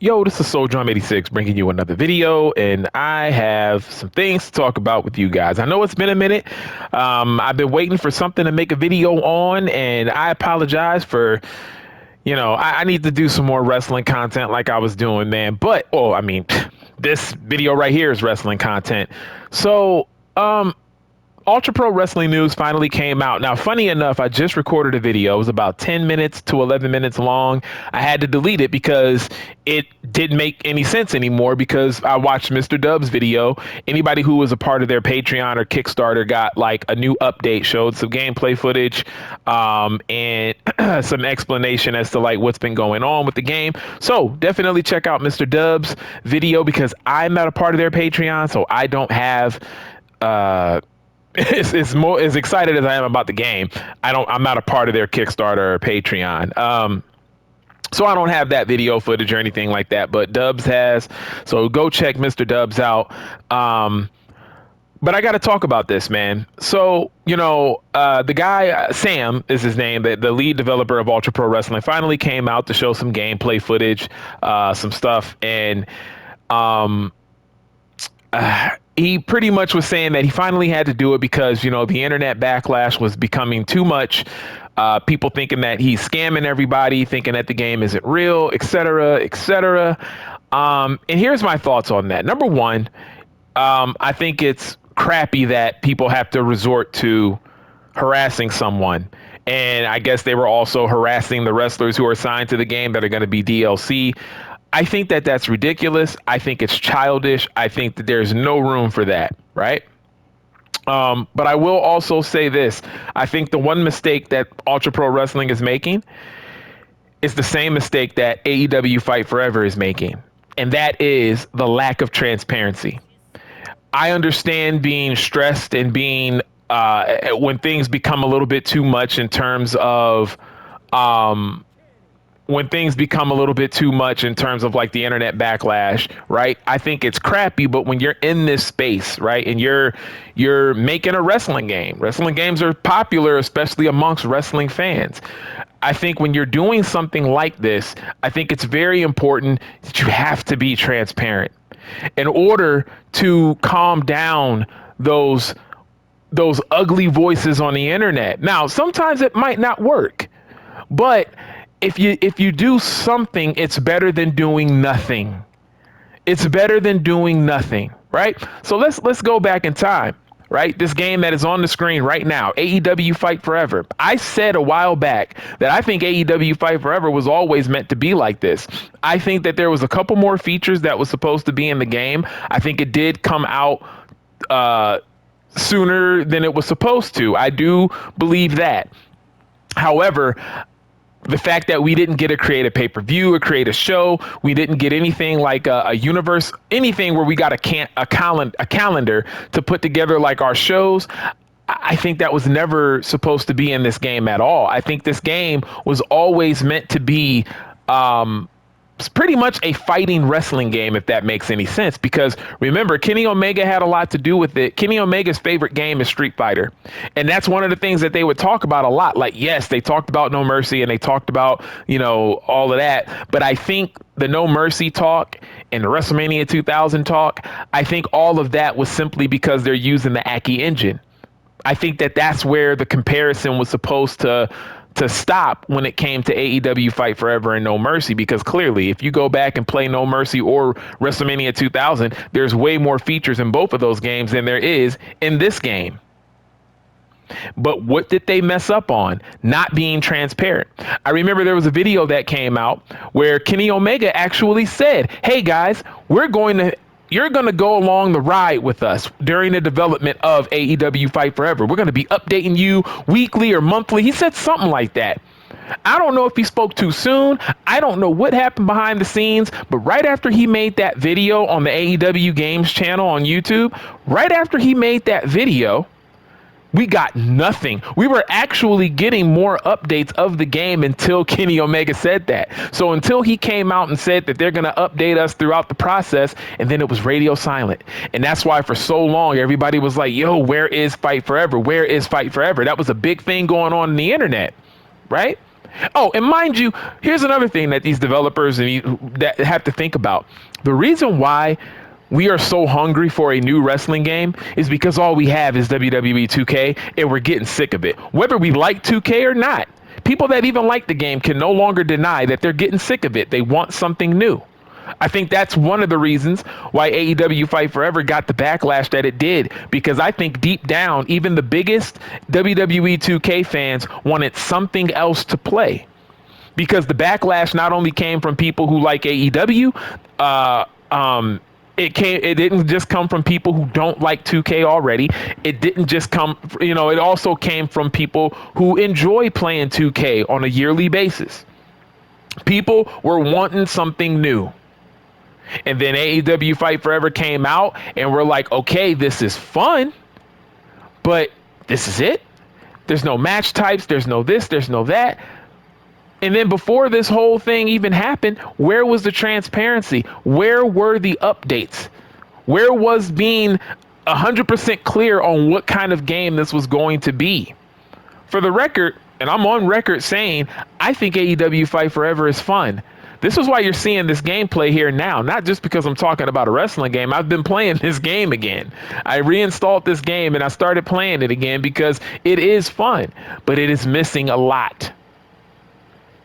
Yo, this is SoulDrum86 bringing you another video, and I have some things to talk about with you guys. I know it's been a minute. I've been waiting for something to make a video on, and I apologize for, I need to do some more wrestling content like I was doing, man. But, this video right here is wrestling content. So, Ultra Pro Wrestling News finally came out. Now, funny enough, I just recorded a video. It was about 10 minutes to 11 minutes long. I had to delete it because it didn't make any sense anymore because I watched Mr. Dub's video. Anybody who was a part of their Patreon or Kickstarter got like a new update, showed some gameplay footage, and some explanation as to like what's been going on with the game. So definitely check out Mr. Dub's video because I'm not a part of their Patreon, so I don't have it's more as excited as I am about the game. I'm not a part of their Kickstarter or Patreon. So I don't have that video footage or anything like that, but Dubs has. So go check Mr. Dubs out. But I got to talk about this, man. So, the guy, Sam is his name, the lead developer of Ultra Pro Wrestling, finally came out to show some gameplay footage, some stuff. And, he pretty much was saying that he finally had to do it because, the internet backlash was becoming too much. People thinking that he's scamming everybody, thinking that the game isn't real, et cetera, et cetera. And here's my thoughts on that. Number one, I think it's crappy that people have to resort to harassing someone. And I guess they were also harassing the wrestlers who are signed to the game that are going to be DLC. I think that that's ridiculous. I think it's childish. I think that there's no room for that, right? But I will also say this. I think the one mistake that Ultra Pro Wrestling is making is the same mistake that AEW Fight Forever is making, and that is the lack of transparency. I understand being stressed and being when things become a little bit too much in terms of like the internet backlash, right? I think it's crappy, but when you're in this space, right, and you're making a wrestling game, wrestling games are popular, especially amongst wrestling fans. I think when you're doing something like this, I think it's very important that you have to be transparent in order to calm down those ugly voices on the internet. Now, sometimes it might not work, but if you do something, it's better than doing nothing. It's better than doing nothing, right? So let's go back in time, right? This game that is on the screen right now, AEW Fight Forever. I said a while back that I think AEW Fight Forever was always meant to be like this. I think that there was a couple more features that was supposed to be in the game. I think it did come out sooner than it was supposed to. I do believe that. However, the fact that we didn't get to create a pay-per-view or create a show, we didn't get anything like a universe, anything where we got a calendar to put together like our shows. I think that was never supposed to be in this game at all. I think this game was always meant to be it's pretty much a fighting wrestling game, if that makes any sense, because remember, Kenny Omega had a lot to do with it. Kenny Omega's favorite game is Street Fighter. And that's one of the things that they would talk about a lot. Like, yes, they talked about No Mercy and they talked about, all of that. But I think the No Mercy talk and the WrestleMania 2000 talk, I think all of that was simply because they're using the Aki engine. I think that that's where the comparison was supposed to stop when it came to AEW Fight Forever and No Mercy, because clearly if you go back and play No Mercy or WrestleMania 2000, there's way more features in both of those games than there is in this game. But what did they mess up on? Not being transparent. I remember there was a video that came out where Kenny Omega actually said, hey guys, you're going to go along the ride with us during the development of AEW Fight Forever. We're going to be updating you weekly or monthly. He said something like that. I don't know if he spoke too soon. I don't know what happened behind the scenes, but right after he made that video on the AEW Games channel on YouTube, right after he made that video, we got nothing. We were actually getting more updates of the game until Kenny Omega said that. So until he came out and said that they're going to update us throughout the process, and then it was radio silent. And that's why for so long, everybody was like, yo, where is Fight Forever? Where is Fight Forever? That was a big thing going on in the internet, right? Oh, and mind you, here's another thing that these developers that have to think about. The reason why we are so hungry for a new wrestling game is because all we have is WWE 2K, and we're getting sick of it. Whether we like 2K or not, people that even like the game can no longer deny that they're getting sick of it. They want something new. I think that's one of the reasons why AEW Fight Forever got the backlash that it did, because I think deep down, even the biggest WWE 2K fans wanted something else to play. Because the backlash not only came from people who like AEW, it didn't just come from people who don't like 2K already. It didn't just come, it also came from people who enjoy playing 2K on a yearly basis. People were wanting something new. And then AEW Fight Forever came out, and we're like, okay, this is fun, but this is it? There's no match types, there's no this, there's no that. And then before this whole thing even happened, where was the transparency? Where were the updates? Where was being 100% clear on what kind of game this was going to be? For the record, and I'm on record saying, I think AEW Fight Forever is fun. This is why you're seeing this gameplay here now, not just because I'm talking about a wrestling game. I've been playing this game again. I reinstalled this game and I started playing it again because it is fun, but it is missing a lot.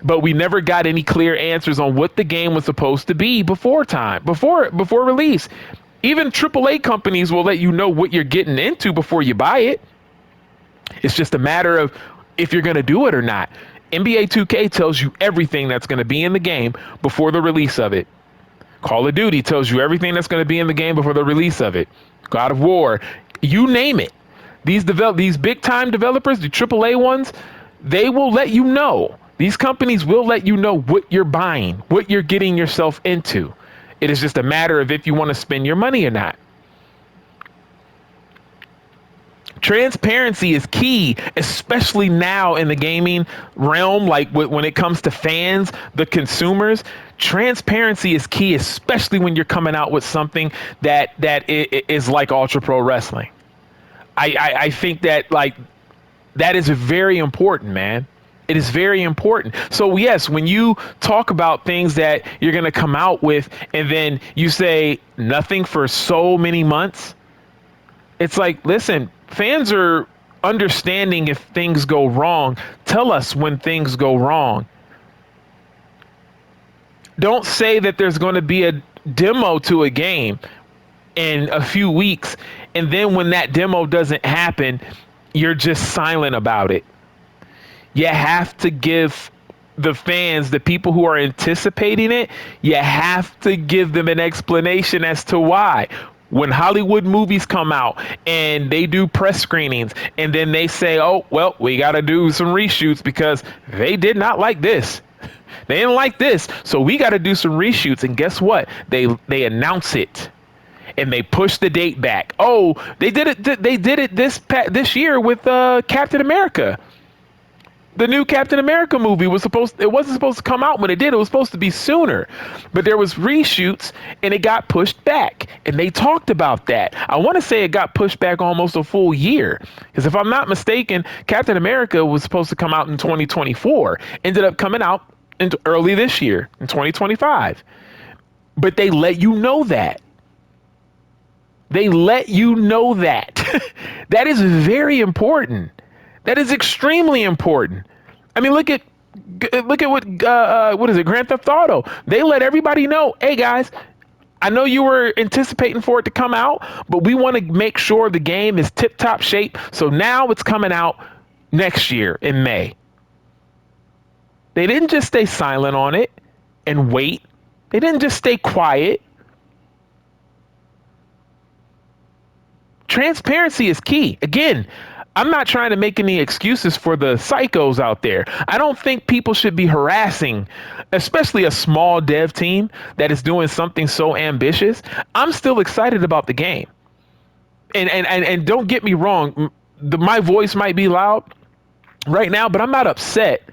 But we never got any clear answers on what the game was supposed to be before release. Even AAA companies will let you know what you're getting into before you buy it. It's just a matter of if you're going to do it or not. NBA 2K tells you everything that's going to be in the game before the release of it. Call of Duty tells you everything that's going to be in the game before the release of it. God of War, you name it. These big time developers, the AAA ones, they will let you know. These companies will let you know what you're buying, what you're getting yourself into. It is just a matter of if you want to spend your money or not. Transparency is key, especially now in the gaming realm, like when it comes to fans, the consumers. Transparency is key, especially when you're coming out with something that is like Ultra Pro Wrestling. I think that that is very important, man. It is very important. So yes, when you talk about things that you're going to come out with and then you say nothing for so many months, it's like, listen, fans are understanding if things go wrong. Tell us when things go wrong. Don't say that there's going to be a demo to a game in a few weeks, and then when that demo doesn't happen, you're just silent about it. You have to give the fans, the people who are anticipating it, you have to give them an explanation as to why. When Hollywood movies come out and they do press screenings and then they say, oh, well, we got to do some reshoots because they did not like this. They didn't like this. So we got to do some reshoots. And guess what? They announce it and they push the date back. Oh, they did it this year with Captain America. The new Captain America movie wasn't supposed to come out when it did. It was supposed to be sooner, but there was reshoots and it got pushed back. And they talked about that. I want to say it got pushed back almost a full year, because if I'm not mistaken, Captain America was supposed to come out in 2024, ended up coming out into early this year in 2025. But they let you know that. They let you know that. That is very important. That is extremely important. I mean, look at what is it? Grand Theft Auto. They let everybody know, hey guys, I know you were anticipating for it to come out, but we want to make sure the game is tip-top shape. So now it's coming out next year in May. They didn't just stay silent on it and wait. They didn't just stay quiet. Transparency is key. Again, I'm not trying to make any excuses for the psychos out there. I don't think people should be harassing, especially a small dev team that is doing something so ambitious. I'm still excited about the game. And don't get me wrong, my voice might be loud right now, but I'm not upset.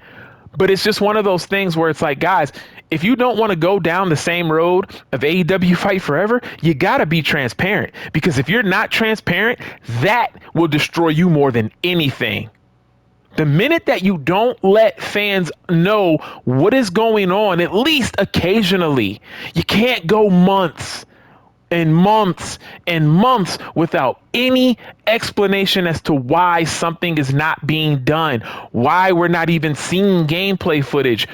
But it's just one of those things where it's like, guys, if you don't want to go down the same road of AEW Fight Forever, you got to be transparent. Because if you're not transparent, that will destroy you more than anything. The minute that you don't let fans know what is going on, at least occasionally, you can't go months and months and months without any explanation as to why something is not being done, why we're not even seeing gameplay footage.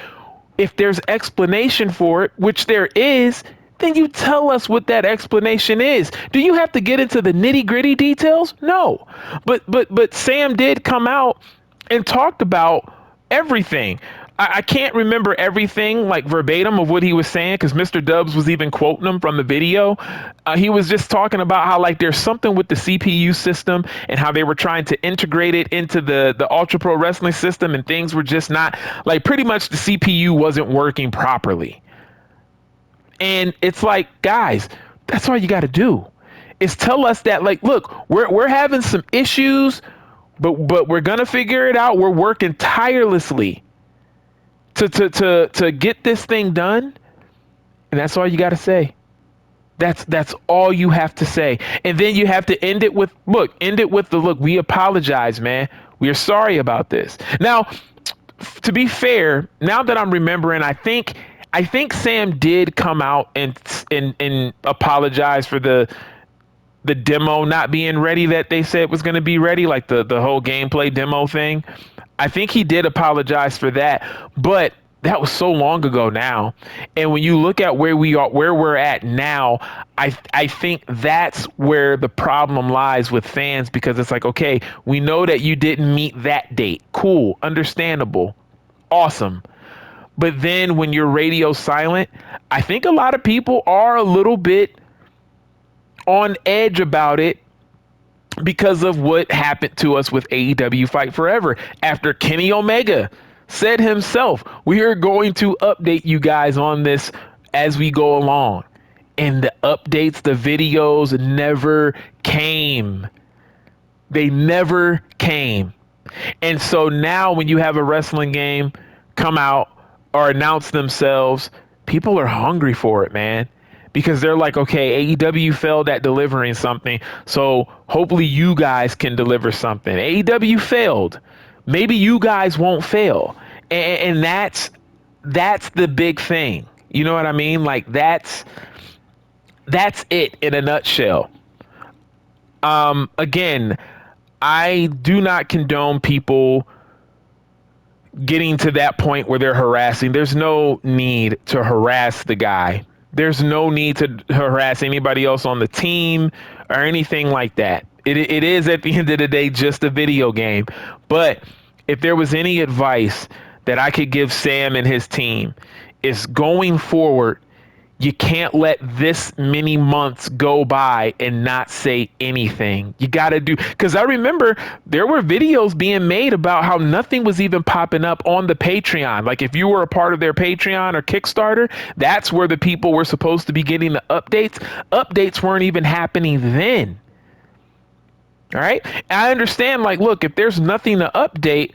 If there's explanation for it, which there is, then you tell us what that explanation is. Do you have to get into the nitty-gritty details? No. But Sam did come out and talked about everything. I can't remember everything like verbatim of what he was saying because Mr. Dubs was even quoting him from the video. He was just talking about how like there's something with the CPU system and how they were trying to integrate it into the Ultra Pro Wrestling system, and things were just not like, pretty much the CPU wasn't working properly. And it's like, guys, that's all you got to do is tell us that, like, look, we're having some issues, but we're gonna figure it out. We're working tirelessly to get this thing done, and that's all you got to say. That's all you have to say, and then you have to end it with look. We apologize, man. We are sorry about this. Now, to be fair, now that I'm remembering, I think Sam did come out and apologize for the demo not being ready that they said was going to be ready, like the whole gameplay demo thing. I think he did apologize for that, but that was so long ago now. And when you look at where we're at now, I think that's where the problem lies with fans, because it's like, okay, we know that you didn't meet that date. Cool, understandable, awesome. But then when your radio's silent, I think a lot of people are a little bit on edge about it because of what happened to us with AEW Fight Forever. After Kenny Omega said himself, we are going to update you guys on this as we go along. And the updates, the videos never came. They never came. And so now when you have a wrestling game come out or announce themselves, people are hungry for it, man. Because they're like, okay, AEW failed at delivering something, so hopefully you guys can deliver something. AEW failed. Maybe you guys won't fail. And that's the big thing. You know what I mean? Like that's it in a nutshell. Again, I do not condone people getting to that point where they're harassing. There's no need to harass the guy. There's no need to harass anybody else on the team or anything like that. It is, at the end of the day, just a video game. But if there was any advice that I could give Sam and his team, is going forward, you can't let this many months go by and not say anything. You got to do, because I remember there were videos being made about how nothing was even popping up on the Patreon. Like if you were a part of their Patreon or Kickstarter, that's where the people were supposed to be getting the updates. Updates weren't even happening then. All right. I understand, like, look, if there's nothing to update,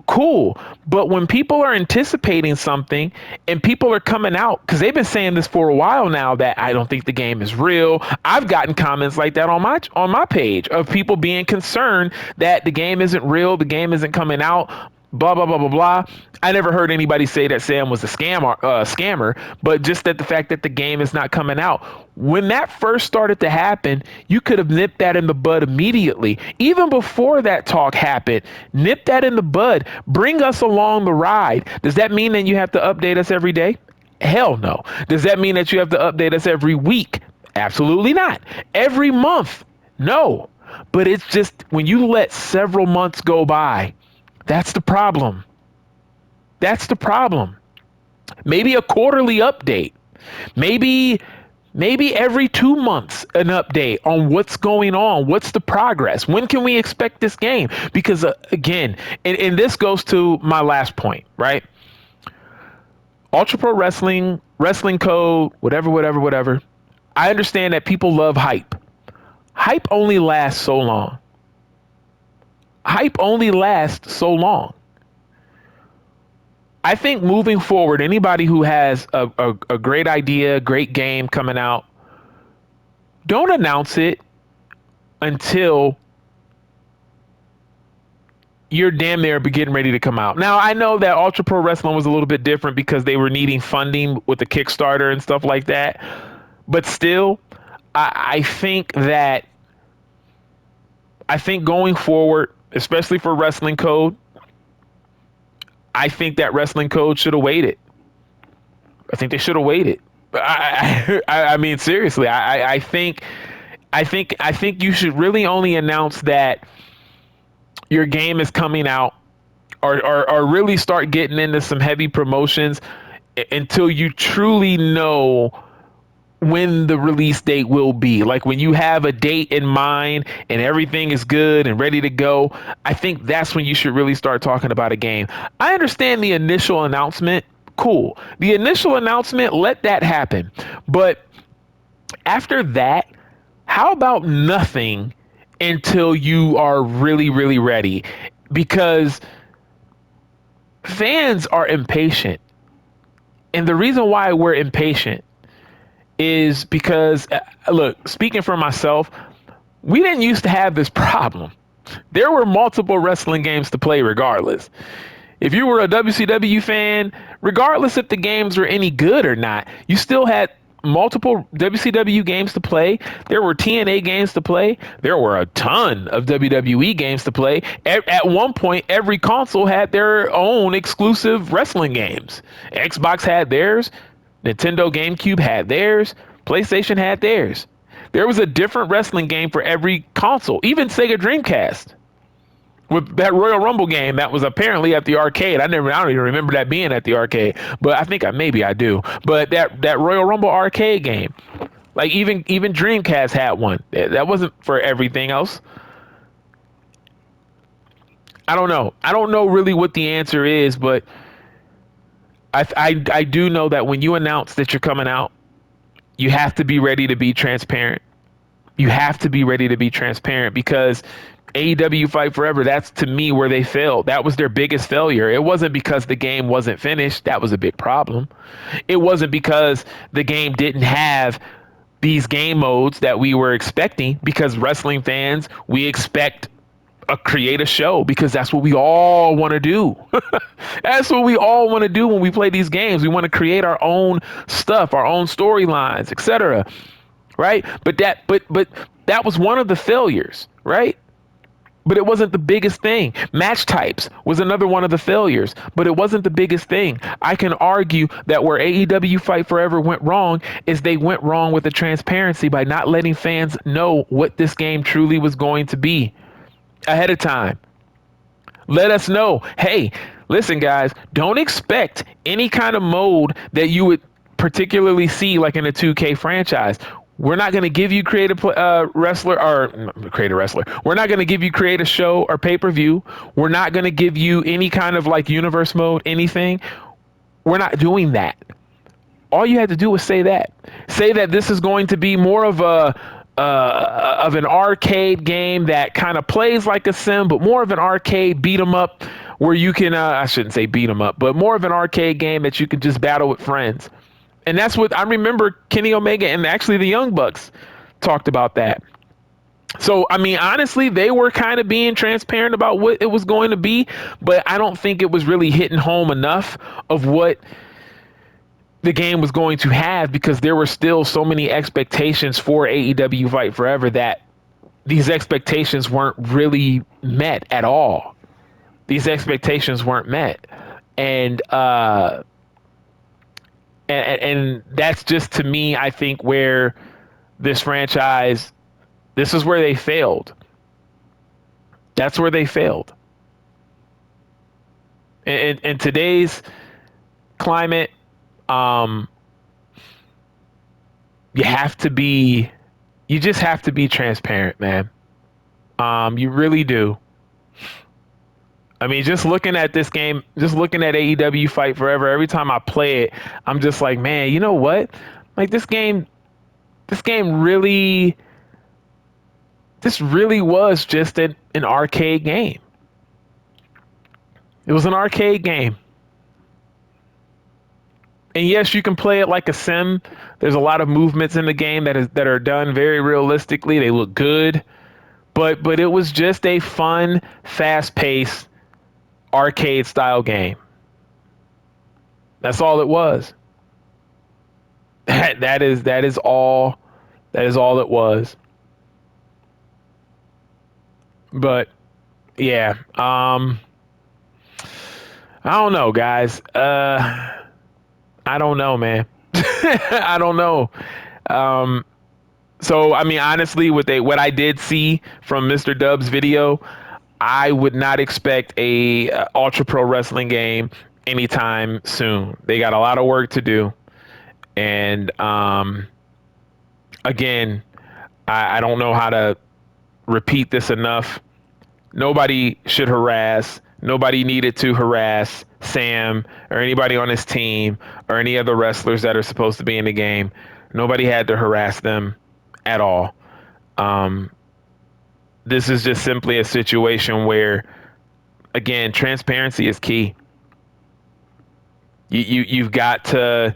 cool. But when people are anticipating something and people are coming out, because they've been saying this for a while now, that I don't think the game is real. I've gotten comments like that on my page of people being concerned that the game isn't real, the game isn't coming out, blah blah blah blah blah. I never heard anybody say that Sam was a scammer, but just that the fact that the game is not coming out. When that first started to happen, you could have nipped that in the bud immediately. Even before that talk happened, nip that in the bud. Bring us along the ride. Does that mean that you have to update us every day? Hell no. Does that mean that you have to update us every week? Absolutely not. Every month? No. But it's just when you let several months go by, that's the problem. That's the problem. Maybe a quarterly update. Maybe every 2 months an update on what's going on. What's the progress? When can we expect this game? Because again, and this goes to my last point, right? Ultra Pro Wrestling, Wrestling Code, whatever. I understand that people love hype. Hype only lasts so long. Hype only lasts so long. I think moving forward, anybody who has a great idea, great game coming out, don't announce it until you're damn near getting ready to come out. Now, I know that Ultra Pro Wrestling was a little bit different because they were needing funding with the Kickstarter and stuff like that. But still, I think that I think going forward, especially for Wrestling Code, I think that Wrestling Code should have waited. I think they should have waited. I mean, seriously, I think you should really only announce that your game is coming out, or really start getting into some heavy promotions until you truly know when the release date will be. Like when you have a date in mind and everything is good and ready to go, I think that's when you should really start talking about a game. I understand the initial announcement. Cool. The initial announcement, let that happen. But after that, how about nothing until you are really, really ready? Because fans are impatient. And the reason why we're impatient is because, look, speaking for myself, we didn't used to have this problem. There were multiple wrestling games to play regardless. If you were a WCW fan, regardless if the games were any good or not, you still had multiple WCW games to play. There were TNA games to play. There were a ton of WWE games to play. At one point, every console had their own exclusive wrestling games. Xbox had theirs. Nintendo GameCube had theirs. PlayStation had theirs. There was a different wrestling game for every console, even Sega Dreamcast. With that Royal Rumble game that was apparently at the arcade. I don't even remember that being at the arcade, but I think maybe I do. But that Royal Rumble arcade game, like even Dreamcast had one. That wasn't for everything else. I don't know. I don't know really what the answer is, but I do know that when you announce that you're coming out, you have to be ready to be transparent. You have to be ready to be transparent because AEW Fight Forever, that's to me where they failed. That was their biggest failure. It wasn't because the game wasn't finished. That was a big problem. It wasn't because the game didn't have these game modes that we were expecting, because wrestling fans, we expect a create a show because that's what we all want to do. That's what we all want to do when we play these games. We want to create our own stuff, our own storylines, etc. Right? But that was one of the failures, right? But it wasn't the biggest thing. Match types was another one of the failures, but it wasn't the biggest thing. I can argue that where AEW Fight Forever went wrong is they went wrong with the transparency by not letting fans know what this game truly was going to be ahead of time. Let us know, hey, listen, guys, don't expect any kind of mode that you would particularly see like in a 2K franchise. We're not going to give you create a wrestler or create a wrestler. We're not going to give you create a show or pay-per-view. We're not going to give you any kind of like universe mode, anything. We're not doing that. All you had to do was say that. Say that this is going to be more of an arcade game that kind of plays like a sim, but more of an arcade beat 'em up where you can, I shouldn't say beat 'em up, but more of an arcade game that you can just battle with friends. And that's what I remember Kenny Omega and actually the Young Bucks talked about that. So, I mean, honestly, they were kind of being transparent about what it was going to be, but I don't think it was really hitting home enough of what the game was going to have, because there were still so many expectations for AEW Fight Forever that these expectations weren't really met at all. These expectations weren't met. And that's just, to me, I think where this franchise, this is where they failed. That's where they failed. In today's climate, you just have to be transparent, man. You really do. I mean, just looking at this game, just looking at AEW Fight Forever, every time I play it, I'm just like, man, you know what? Like this really was just an arcade game. It was an arcade game. And yes, you can play it like a sim. There's a lot of movements in the game that are done very realistically. They look good. But it was just a fun, fast-paced arcade style game. That's all it was. That is all it was. But yeah, I don't know, guys. I don't know, man. I don't know. So I mean, honestly, what I did see from Mr. Dub's video, I would not expect a Ultra Pro Wrestling game anytime soon. They got a lot of work to do, and again, I don't know how to repeat this enough. Nobody should harass. Nobody needed to harass Sam or anybody on his team or any other wrestlers that are supposed to be in the game. Nobody had to harass them at all. This is just simply a situation where, again, transparency is key. You've got to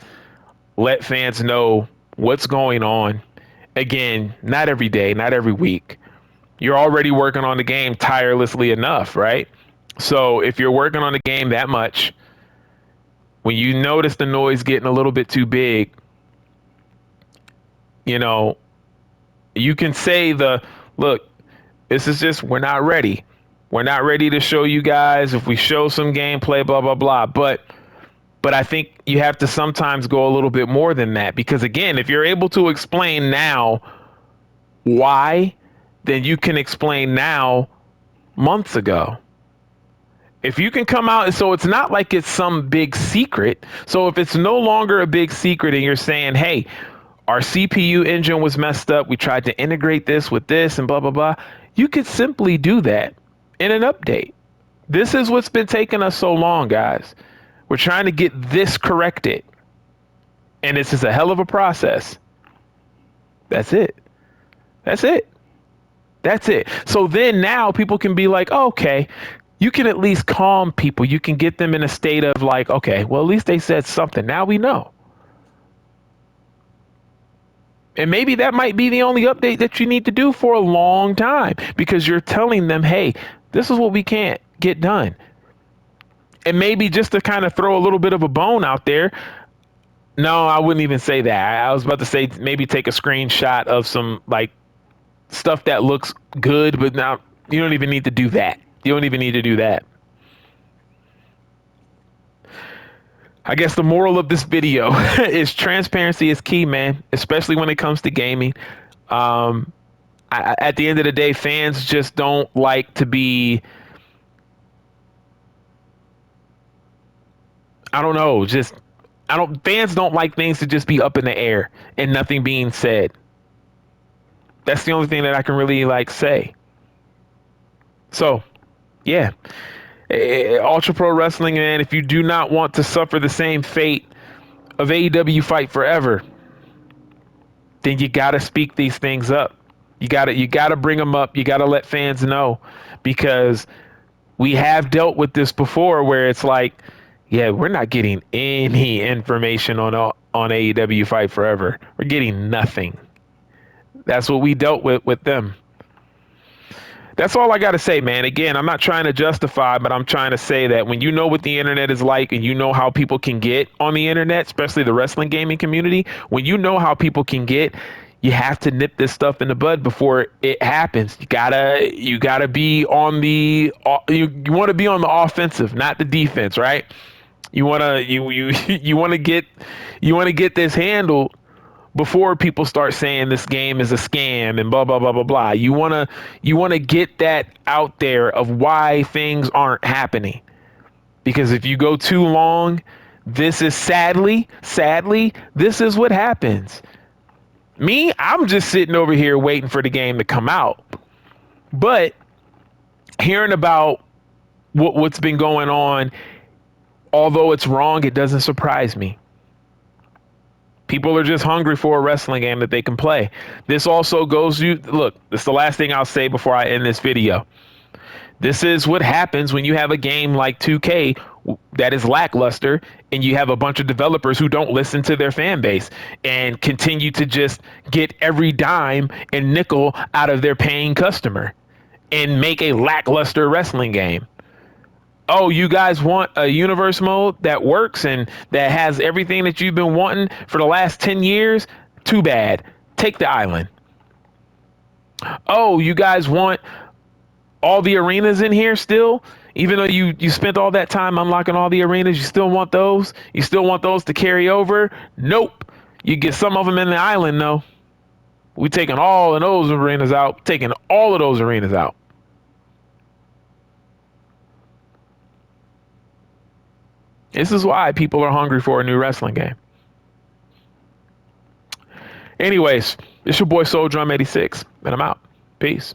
let fans know what's going on. Again, not every day, not every week. You're already working on the game tirelessly enough, right? So if you're working on the game that much, when you notice the noise getting a little bit too big, you know, you can say look, this is just, we're not ready. We're not ready to show you guys. If we show some gameplay, blah, blah, blah. But I think you have to sometimes go a little bit more than that. Because again, if you're able to explain now why, then you can explain now months ago. If you can come out, so it's not like it's some big secret. So if it's no longer a big secret and you're saying, hey, our CPU engine was messed up, we tried to integrate this with this and blah, blah, blah, you could simply do that in an update. This is what's been taking us so long, guys. We're trying to get this corrected. And this is a hell of a process. That's it. That's it. That's it. So then now people can be like, oh, okay, you can at least calm people. You can get them in a state of like, okay, well, at least they said something. Now we know. And maybe that might be the only update that you need to do for a long time, because you're telling them, hey, this is what we can't get done. And maybe just to kind of throw a little bit of a bone out there. No, I wouldn't even say that. I was about to say maybe take a screenshot of some like stuff that looks good, but now you don't even need to do that. You don't even need to do that. I guess the moral of this video is transparency is key, man, especially when it comes to gaming. At the end of the day, fans just don't like to be, I don't know, fans don't like things to just be up in the air and nothing being said. That's the only thing that I can really like say. So, yeah. Ultra Pro Wrestling, man, if you do not want to suffer the same fate of AEW Fight Forever, then you got to speak these things up. You got to bring them up. You got to let fans know, because we have dealt with this before where it's like, yeah, we're not getting any information on AEW Fight Forever. We're getting nothing. That's what we dealt with them. That's all I got to say, man. Again, I'm not trying to justify, but I'm trying to say that when you know what the internet is like and you know how people can get on the internet, especially the wrestling gaming community, when you know how people can get, you have to nip this stuff in the bud before it happens. You gotta be on the, you want to be on the offensive, not the defense, right? You want to, you want to get this handled before people start saying this game is a scam and blah, blah, blah, blah, blah. You want to get that out there of why things aren't happening. Because if you go too long, this is sadly, this is what happens. Me, I'm just sitting over here waiting for the game to come out. But hearing about what's been going on, although it's wrong, it doesn't surprise me. People are just hungry for a wrestling game that they can play. This also goes, look, this is the last thing I'll say before I end this video. This is what happens when you have a game like 2K that is lackluster and you have a bunch of developers who don't listen to their fan base and continue to just get every dime and nickel out of their paying customer and make a lackluster wrestling game. Oh, you guys want a universe mode that works and that has everything that you've been wanting for the last 10 years? Too bad. Take the island. Oh, you guys want all the arenas in here still? Even though you spent all that time unlocking all the arenas, you still want those? You still want those to carry over? Nope. You get some of them in the island, though. We taking all of those arenas out. Taking all of those arenas out. This is why people are hungry for a new wrestling game. Anyways, it's your boy Soul Drum 86, and I'm out. Peace.